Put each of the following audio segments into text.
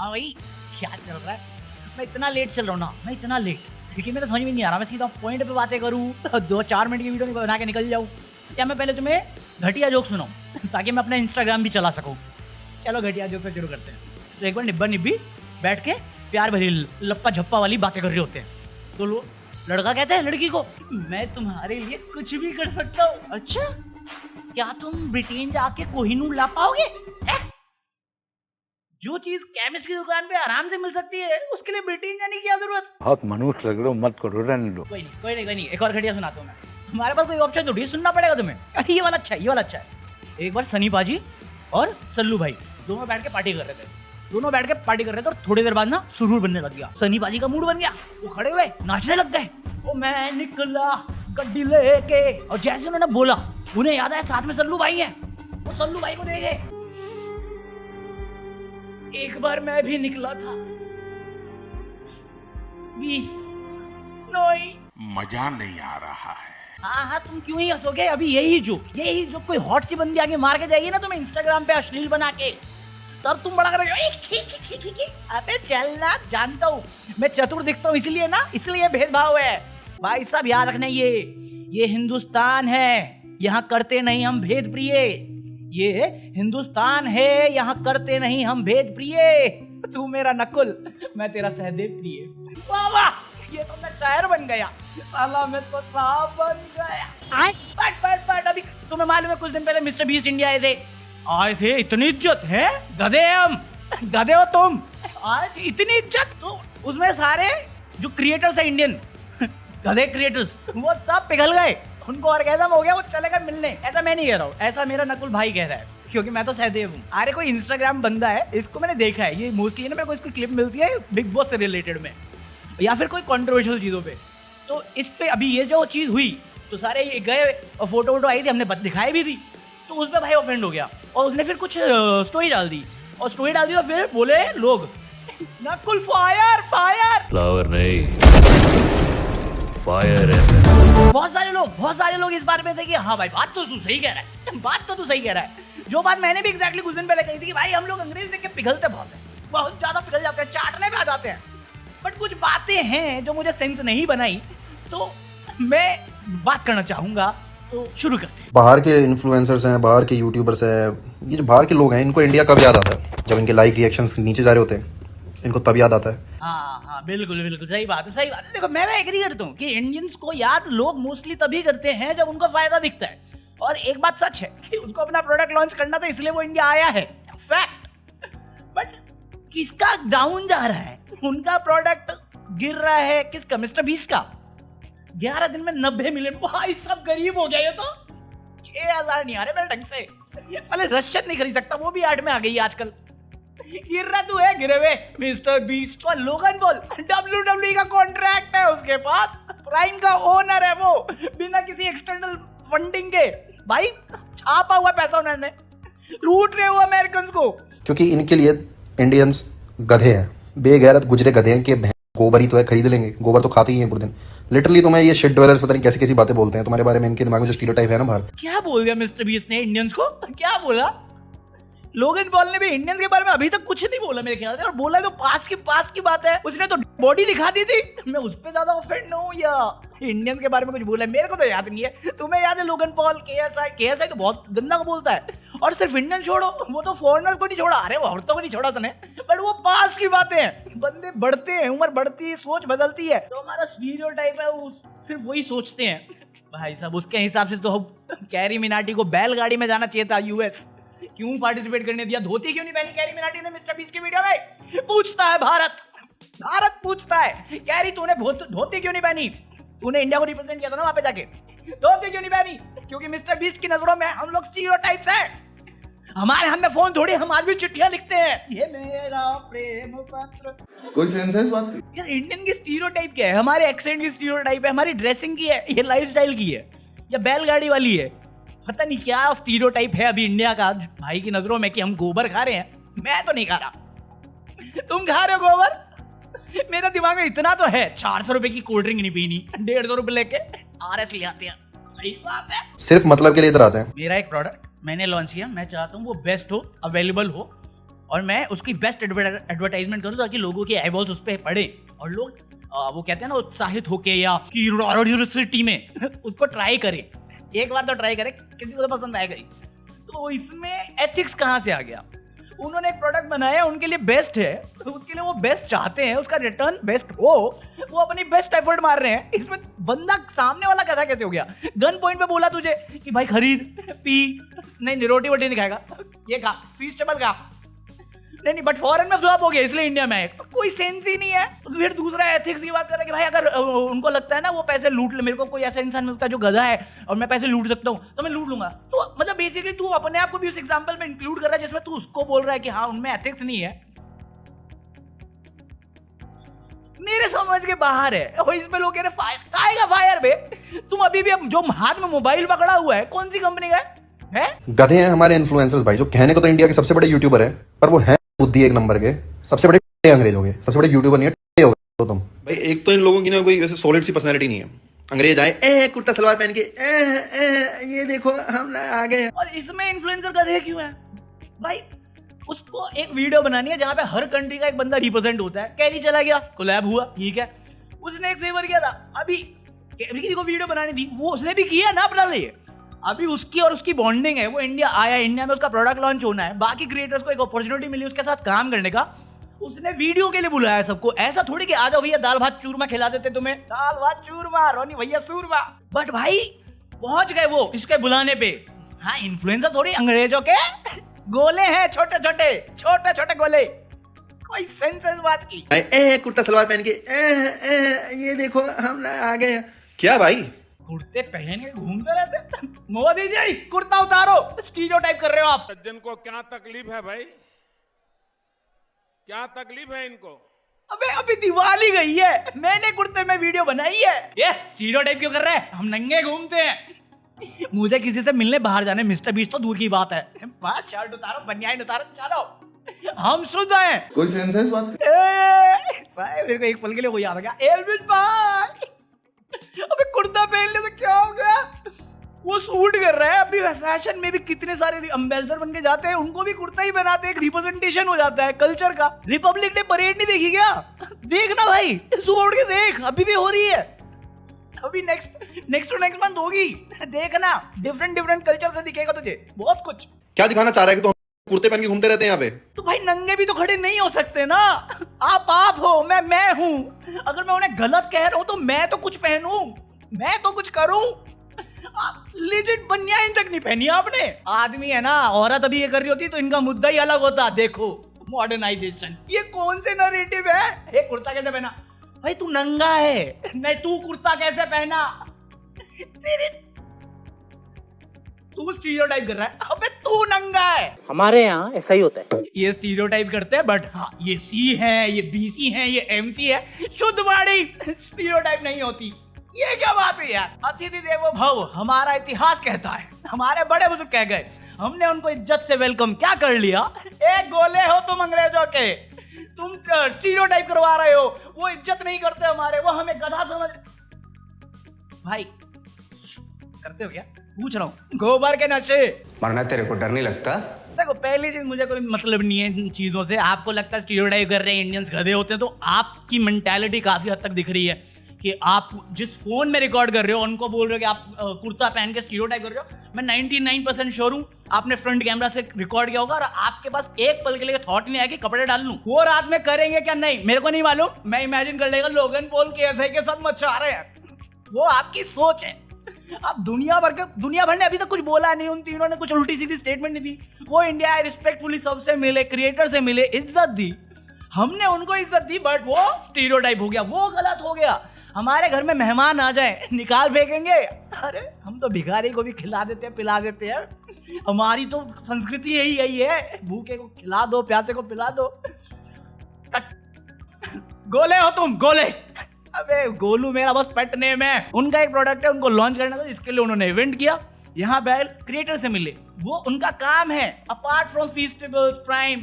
हाँ भाई क्या चल रहा है? मैं इतना लेट चल रहा हूँ ना, मैं इतना लेट, क्योंकि मेरे समझ में नहीं आ रहा मैं सीधा पॉइंट पे बातें करूँ 2-4 मिनट की वीडियो बना के निकल जाऊँ, या मैं पहले तुम्हें घटिया जोक सुनाऊँ ताकि मैं अपना इंस्टाग्राम भी चला सकूँ। चलो घटिया जोक पे शुरू करते हैं। तो एक बार निब्बा निब्बी बैठ के प्यार भरी लप्पा झप्पा वाली बातें कर रहे होते हैं। तो लड़का कहता है लड़की को, मैं तुम्हारे लिए कुछ भी कर सकता हूँ। अच्छा, क्या तुम ब्रिटेन जाके कोहिनूर ला पाओगे? जो चीज केमिस्ट की दुकान पे आराम से मिल सकती है उसके लिए ब्रिटेन जाने की क्या जरूरत? बहुत मनुष्य लग रहे हो, मत करो, रहने दो। कोई नहीं, एक और घटिया सुनाता हूँ मैं। तुम्हारे पास कोई ऑप्शन थोड़ी सुनना पड़ेगा तुम्हें। ये वाला अच्छा है। एक बार सनी पाजी और सल्लू भाई दोनों बैठ के पार्टी कर रहे थे और थोड़ी देर बाद ना सुरूर बनने लग गया। सनी पाजी का मूड बन गया, वो खड़े हुए नाचने लग गए। वो मैं निकला गड्डी लेके, और जैसे उन्होंने बोला उन्हें याद आया साथ में सल्लू भाई है। वो सल्लू भाई को देखे, एक बार मैं भी निकला था 20 नहीं, मजा नहीं आ रहा है। हाँ तुम क्यों ही हंसोगे? अभी यही जो कोई हॉट सी बंदी आगे मार के जाएगी ना तुम्हें इंस्टाग्राम पे अश्लील बना के, तब तुम बड़ा करोगे। अबे चलना, जानता हूँ मैं चतुर दिखता हूँ इसलिए भेदभाव है। भाई साहब याद रखना, ये हिंदुस्तान है, यहाँ करते नहीं हम भेद प्रिय। ये हिंदुस्तान है, यहाँ करते नहीं हम भेद प्रिय। तू मेरा नकुल, मैं तेरा सहदेव प्रिय। वाह वाह, ये तो मैं शायर बन गया, साला मैं तो साहब बन गया। बट अभी तुम्हें मालूम है कुछ दिन पहले मिस्टर बीस्ट इंडिया आए थे, इतनी इज्जत है, गधे हो तुम, आए थे इतनी इज्जत। तो उसमें सारे जो क्रिएटर्स है इंडियन गधे क्रिएटर्स, वो सब पिघल गए, उनको ऑर्गेज़म हो गया, वो चले गए मिलने। ऐसा मैं नहीं कह रहा हूँ, ऐसा मेरा नकुल भाई कह रहा है, क्योंकि मैं तो सहदेव हूँ। अरे कोई इंस्टाग्राम बंदा है, इसको मैंने देखा है, ये मोस्टली ना मेरे को इसकी क्लिप मिलती है बिग बॉस से रिलेटेड में, या फिर कोई कंट्रोवर्शियल चीज़ों पे। तो इस पे अभी ये जो चीज़ हुई तो सारे ये गए और फोटो आई थी, हमने दिखाई भी थी, तो उस पर भाई ऑफेंड हो गया और उसने फिर कुछ स्टोरी डाल दी तो फिर बोले लोग नकुल फायर फ्लावर नहीं फायर है। बहुत सारे लोग इस बारे में थे कि हाँ भाई बात तो तू सही कह रहा है। जो बात मैंने भी एग्जैक्टली कुछ दिन पहले कही थी कि भाई हम लोग अंग्रेज देख के पिघलते बहुत ज्यादा पिघल जाते हैं, चाटने पे आ जाते हैं। बट कुछ बातें हैं जो मुझे सेंस नहीं बनाई, तो मैं बात करना चाहूंगा, तो शुरू करते हैं। बाहर के इन्फ्लुएंसर्स हैं, बाहर के यूट्यूबर्स हैं, ये जो बाहर के लोग हैं, इनको इंडिया कब याद आता है? जब इनके लाइक रिएक्शंस नीचे जा रहे होते हैं, इनको तब याद आता है। हाँ बिल्कुल सही बात है। देखो मैं एग्री करता हूँ कि इंडियंस को याद लोग मोस्टली तभी करते हैं जब उनको फायदा दिखता है। और एक बात सच है कि उसको अपना प्रोडक्ट लॉन्च करना था, इसलिए वो इंडिया आया है, फैक्ट। बट किसका डाउन जा रहा है? उनका प्रोडक्ट गिर रहा है, किसका? मिस्टर बीस्ट का 11 दिन में 90 मिलियन। भाई सब गरीब हो गया। ये तो 6000 नहीं आ रहे मेरे ढंग से, साले रशियन नहीं खरीद सकता, वो भी 8 में आ गई आजकल। गिर रहा तू है, गिरे हुए मिस्टर बीस्ट और लोगन पॉल, WWE का कॉन्ट्रैक्ट है उसके पास, प्राइम का ओनर है वो, बिना किसी एक्सटर्नल फंडिंग के भाई छापा हुआ पैसा उन्होंने, लूट रहे हो अमेरिकन को। क्योंकि इनके लिए इंडियंस गधे हैं, बेगैरत गुजरे गधे हैं कि गोबर ही तो है, खरीद लेंगे, गोबर तो खाते ही हैं पूरे दिन। लिटरली तुम्हें ये शिट डवेलर्स पता नहीं कैसी कैसी बातें बोलते हैं तुम्हारे बारे में, इनके दिमाग में जो स्टीरियोटाइप है ना बाहर। क्या बोल दिया मिस्टर बीस्ट ने इंडियंस को? क्या बोला? लोगन पॉल ने भी इंडियंस के बारे में अभी तक कुछ नहीं बोला मेरे ख्याल से, और बोला तो पास्ट की बात है। उसने तो बॉडी दिखा दी थी, मैं उस पे ज्यादा ऑफेंड हूं या इंडियंस के बारे में कुछ बोला है? मेरे को तो याद नहीं है। तुम्हें याद है लोगन पॉल, केएसआई तो बहुत गंदा को बोलता है। और सिर्फ इंडियन छोड़ो, वो तो फॉरेनर्स को नहीं छोड़ा, अरे वो औरतों को नहीं छोड़ा उसने। बट वो पास्ट की बातें हैं, बंदे बढ़ते हैं, उम्र बढ़ती है, सोच बदलती है, तो हमारा स्टीरियोटाइप है वो सिर्फ वही सोचते हैं। भाई साहब उसके हिसाब से तो कैरी मिनाटी को बैलगाड़ी में जाना चाहिए था यूएस, क्यों पार्टिसिपेट करने दिया? धोती क्यों नहीं पहनी कैरी मिनाटी ने मिस्टर बीस्ट की वीडियो में? पूछता है भारत पूछता है, कैरी तूने धोती क्यों नहीं पहनी? तूने इंडिया को रिप्रेजेंट किया था ना वहां पे जाके, धोती क्यों नहीं पहनी? क्योंकि मिस्टर बीस्ट की नजरों में हम लोग स्टीरियोटाइप्स हैं। हमारे हम में फोन थोड़ी, हम आज भी चिट्ठियां लिखते हैं, ये मेरा प्रेम पत्र। कोई सेंस है इस बात की? यार इंडियन की स्टीरियोटाइप क्या है? हमारे एक्सेंट की स्टीरियोटाइप है, हमारी ड्रेसिंग की है, ये लाइफस्टाइल की है, या बैलगाड़ी वाली है, पता नहीं क्या स्टीरियोटाइप है अभी इंडिया का भाई की नजरों में कि हम गोबर खा रहे हैं। मैं तो नहीं खा रहा, तुम खा रहे हो गोबर? मेरे दिमाग में इतना तो है, 400 रुपए की कोल्ड ड्रिंक नहीं पीनी, 150 रुपए लेके RS ले आते हैं। सही बात है, सिर्फ मतलब के लिए इधर आते हैं। मेरा एक प्रोडक्ट मैंने लॉन्च किया, मैं चाहता हूँ वो बेस्ट हो, अवेलेबल हो, और मैं उसकी बेस्ट एडवर्टाइजमेंट करूँ ताकि लोगों की आईबॉल्स उस पर पड़े और लोग वो कहते हैं ना उत्साहित होके या क्यूरियोसिटी में उसको ट्राई करें। एक बार तो ट्राई करें, किसी को तो पसंद आएगा ही। तो इसमें एथिक्स कहाँ से आ गया? उन्होंने एक प्रोडक्ट बनाया, उनके लिए बेस्ट है, तो उसके लिए वो बेस्ट चाहते हैं, उसका रिटर्न बेस्ट हो, वो अपनी बेस्ट एफर्ट मार रहे हैं। इसमें बंदा सामने वाला कैसा कैसे हो गया? गन पॉइंट पे बोला तुझे कि भाई खरीद, पी, नहीं रोटी वोटी नहीं खाएगा, ये खा, फीस्टेबल खा, नहीं बट फॉरेन में फ्लॉप हो गया इसलिए इंडिया में कोई सेंस ही नहीं है। फिर दूसरा एथिक्स की बात कर रहा है कि भाई अगर उनको लगता है ना वो पैसे लूट ले, मेरे को कोई ऐसा इंसान मिलता है जो गधा है और मैं पैसे लूट सकता हूँ तो मैं लूट लूंगा। तो मतलब बेसिकली तू अपने आप को भी उस एग्जांपल में इंक्लूड कर रहा है जिसमें तू उसको बोल रहा है कि हाँ उनमें एथिक्स नहीं है। मेरे समझ के बाहर है। और इस पे लोग कह रहे फायर, काहेगा फायर बे? तुम अभी भी जो हाथ में मोबाइल पकड़ा हुआ है कौन सी कंपनी का है? गधे हैं हमारे इन्फ्लुएंसर्स भाई, जो कहने को तो इंडिया के सबसे बड़े यूट्यूबर है, पर वो है बुद्धि एक नंबर के, सबसे बड़े अंग्रेज हो गए, सबसे बड़े यूट्यूबर नहीं है हो गए तुम भाई। एक तो इन लोगों की ना कोई वैसे सॉलिड सी पर्सनालिटी नहीं है। अंग्रेज आए कुर्ता सलवार पहन के ये देखो हम आ गए। और इसमें इन्फ्लुएंसर गधे क्यों है भाई? उसको एक वीडियो बनानी है जहां पे हर कंट्री का एक बंदा रिप्रेजेंट होता है। कैरी चला गया, कोलैब हुआ, ठीक है, उसने एक फेवर किया था, अभी किसी को वीडियो बनानी थी, वो उसने भी किया ना अपना लिए। अभी उसकी और उसकी बॉन्डिंग है, वो इंडिया आया, इंडिया में उसका प्रोडक्ट लॉन्च होना है, बाकी क्रिएटर्स को एक अपॉर्चुनिटी मिली उसके साथ काम करने का, उसने वीडियो के लिए बुलाया सबको। ऐसा थोड़ी कि आ जाओ भैया दाल भात चूरमा खिला देते तुम्हें, दाल भात चूरमा, रोनी भैया सूरमा, बट भाई पहुंच गए वो इसके बुलाने पे। हाँ इन्फ्लुएंसर थोड़ी अंग्रेजों के गोले हैं, छोटे छोटे गोले, कोई सेंस है इस बात की? कुर्ता सलवार पहन के ये देखो हम आ गए। क्या भाई कुर्ते पहन के घूमते रहते? मोदी जी कुर्ता उतारो, स्टीरियोटाइप कर रहे हो आप। सज्जन को क्या तकलीफ है भाई? क्या तकलीफ है इनको? अबे अभी दिवाली गई है, मैंने कुर्ते में वीडियो बनाई है, ये स्टीरियोटाइप क्यों कर रहे हैं? हम नंगे घूमते हैं। मुझे किसी से मिलने बाहर जाने, मिस्टर बीस्ट तो दूर की बात है, बस शर्ट उतारो, बनियान उतारो, चलो हम शुद्ध हैं। कोई सेंस है इस बात? मेरे को एक पल के लिए वो याद आ गया, एल्विस भाई अबे कुर्ता पहन ले तो क्या हो गया? वो सूट कर रहा है। अभी फैशन में भी कितने सारे एम्बेसडर बन के जाते हैं, उनको भी कुर्ता ही बनाते हैं, एक रिप्रेजेंटेशन हो जाता है कल्चर का। रिपब्लिक डे परेड नहीं देखी क्या? देखना भाई, सुबह उठ के देख, अभी भी हो रही है, अभी नेक्स्ट मंथ होगी, देखना, डिफरेंट कल्चर से दिखेगा तुझे बहुत कुछ। क्या दिखाना चाह रहा है कि तुम कुर्ते पहन के घूमते रहते हैं यहाँ पे? तो भाई नंगे भी तो खड़े नहीं हो सकते ना। आप हो, मैं हूं। अगर मैं उन्हें गलत कह रहा हूं तो मैं तो कुछ पहनूं, मैं तो कुछ करूं। लिजिट बनियान तक नहीं पहनी आपने। आदमी है ना, औरत अभी ये कर रही होती तो इनका मुद्दा ही अलग होता। देखो मॉडर्नाइजेशन, ये कौन से नैरेटिव है? ये कुर्ता कैसे पहना? भाई तू नंगा है, नहीं तू कुर्ता कैसे पहना? तेरे तू स्टीरियोटाइप कर रहा है। अबे तू नंगा है। हमारे यहाँ ऐसा ही होता है। ये स्टीरियोटाइप करते हैं, बट हाँ ये सी है, ये बीसी है, ये एमसी है, शुद्ध वाणी स्टीरियोटाइप नहीं होती। ये क्या बात है यार? अतिथि देवो भव हमारा इतिहास कहता है, हमारे बड़े बुजुर्ग कह गए, हमने उनको इज्जत से वेलकम क्या कर लिया? एक गोले हो तुम अंग्रेजों के, तुम स्टीरियोटाइप करवा रहे हो, वो इज्जत नहीं करते हमारे, वो हमें गधा समझ। भाई करते हो क्या? पूछ रहा हूँ। गोबर के नशे मरना तेरे को डर नहीं लगता? देखो पहली चीज, मुझे कोई मतलब नहीं है इन चीजों से। आपको लगता है स्टीरियोटाइप कर रहे हैं इंडियंस गधे होते हैं, तो आपकी मेंटालिटी काफी हद तक दिख रही है कि आप जिस फोन में रिकॉर्ड कर रहे हो उनको बोल रहे हो कि आप कुर्ता पहन के स्टीरियोटाइप कर रहे हो। मैं 99% श्योर हूँ आपने फ्रंट कैमरा से रिकॉर्ड किया होगा और आपके पास एक पल के लिए थॉट नहीं आया कि कपड़े डाल लूं। वो रात में करेंगे क्या नहीं मेरे को नहीं मालूम, मैं इमेजिन कर लेगा लोगन पॉल KSI के साथ मचा रहे हैं। वो आपकी सोच है। अब दुनिया भर ने अभी तक कुछ बोला नहीं, उन तीनों ने कुछ उल्टी सीधी स्टेटमेंट नहीं दी। वो इंडिया आए, रिस्पेक्टफुली सबसे मिले, क्रिएटर से मिले, इज्जत दी, हमने उनको इज्जत दी, बट वो स्टीरियोटाइप हो गया, वो गलत हो गया। हमारे घर में मेहमान आ जाए निकाल फेंकेंगे, अरे हम तो भिखारी को भी खिला देते हैं, पिला देते हैं। हमारी तो संस्कृति यही है, भूखे को खिला दो, प्यासे को पिला दो। गोले हो तुम, गोले। अबे गोलू मेरा बस पेट नेम है। उनका एक प्रोडक्ट है, उनको लॉन्च करना था, इसके लिए उन्होंने इवेंट किया, यहाँ पे क्रिएटर से मिले, वो उनका काम है। अपार्ट फ्रॉम फेस्टिवल्स प्राइम,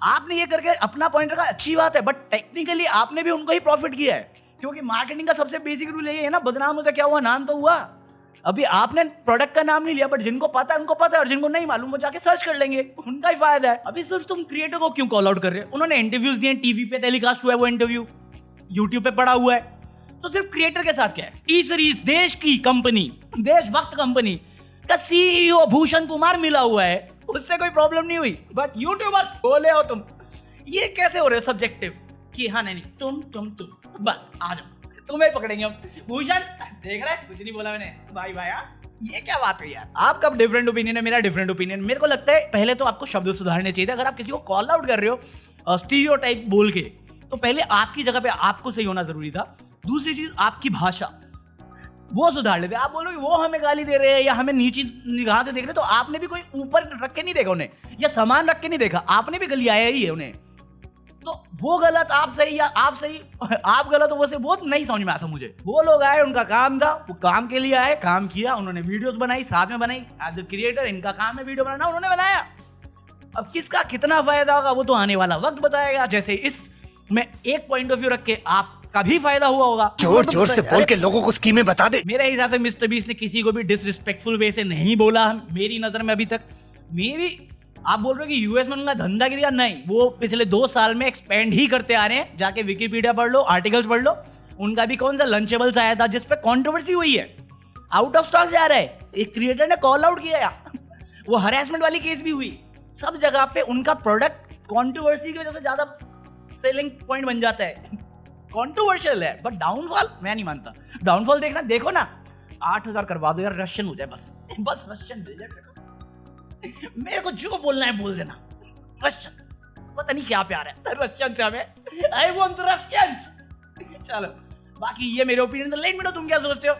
आपने ये करके अपना पॉइंट रखा, अच्छी बात है, बट टेक्निकली आपने भी उनको ही प्रॉफिट किया है, क्योंकि मार्केटिंग का सबसे बेसिक रूल यही है ना, बदनाम होता क्या हुआ, नाम तो हुआ। अभी आपने प्रोडक्ट का नाम नहीं लिया, बट जिनको पता है उनको पता है, और जिनको नहीं मालूम वो जाके सर्च कर लेंगे, उनका ही फायदा है। अभी सिर्फ तुम क्रिएटर को क्यों कॉल आउट कर रहे हो? उन्होंने इंटरव्यूज दिए, टीवी पे टेलीकास्ट हुआ है वो इंटरव्यू, यूट्यूब पे पड़ा हुआ है, तो सिर्फ क्रिएटर के साथ क्या है? टी सीरीज देश की कंपनी, देशभक्त कंपनी का सीईओ भूषण कुमार मिला हुआ है, उससे कोई प्रॉब्लम नहीं हुई, बट यूट्यूबर बोले हो तुम, ये कैसे हो रहे हो सब्जेक्टिव कि हाँ नहीं तुम बस आ जाओ, तुम्हें पकड़ेंगे हम। भूषण देख रहा है, कुछ नहीं बोला मैंने, भाई हाँ ये क्या बात है यार? आपका डिफरेंट ओपिनियन है, मेरा डिफरेंट ओपिनियन। मेरे को लगता है पहले तो आपको शब्द सुधारने चाहिए थे। अगर आप किसी को कॉल आउट कर रहे हो स्टीरियोटाइप बोल के, तो पहले आपकी जगह पे आपको सही होना जरूरी था। दूसरी चीज, आपकी भाषा वो सुधार लेते। आप बोलोगे वो हमें गाली दे रहे हैं या हमें नीची निगाह से देख रहे हैं, तो आपने भी कोई ऊपर रख के नहीं देखा उन्हें, या सामान रख के नहीं देखा, आपने भी गलियाया ही है उन्हें। तो वो गलत आप सही या आप सही आप गलत हो, वो से बहुत नहीं समझ में आता मुझे। वो लोग आए, उनका काम था, वो काम के लिए आए, काम किया, उन्होंने वीडियोस बनाई, साथ में बनाई। एज अ क्रिएटर इनका काम है वीडियो बनाना, उन्होंने बनाया। अब किसका कितना फायदा होगा वो तो आने वाला वक्त बताएगा। जैसे इस में एक पॉइंट ऑफ व्यू रख के आपका भी फायदा हुआ होगा। जोर जोर से बोल के लोगों को स्कीमें बता दे। मेरे हिसाब से मिस्टर बीस्ट ने किसी को भी डिसरिस्पेक्टफुल वे से नहीं बोला मेरी नजर में अभी तक। मेरी आप बोल रहे हो कि यूएस में उनका धंधा गिर गया, नहीं, वो पिछले 2 साल में एक्सपेंड ही करते आ रहे हैं। जाके विकिपीडिया पढ़ लो, आर्टिकल्स पढ़ लो। उनका भी कौन सा लंचेबल्स आया था जिस पे कंट्रोवर्सी हुई है, आउट ऑफ स्टॉक जा रहा है, एक क्रिएटर ने कॉल आउट किया, वो हरेसमेंट वाली केस भी हुई। सब जगह पे उनका प्रोडक्ट कंट्रोवर्सी की वजह से ज्यादा सेलिंग पॉइंट बन जाता है। कंट्रोवर्शियल है, बट डाउनफॉल मैं नहीं मानता। डाउनफॉल देखना, देखो ना, 8000 करवा दो यार, रशियन हो जाए बस रशियन दे जाए। मेरे को जो बोलना है बोल देना, रशियन, पता नहीं क्या प्यार है रशियन से हमें। I want Russians. चलो, बाकी ये मेरे ओपिनियन, लेट मी नो तुम क्या सोचते हो।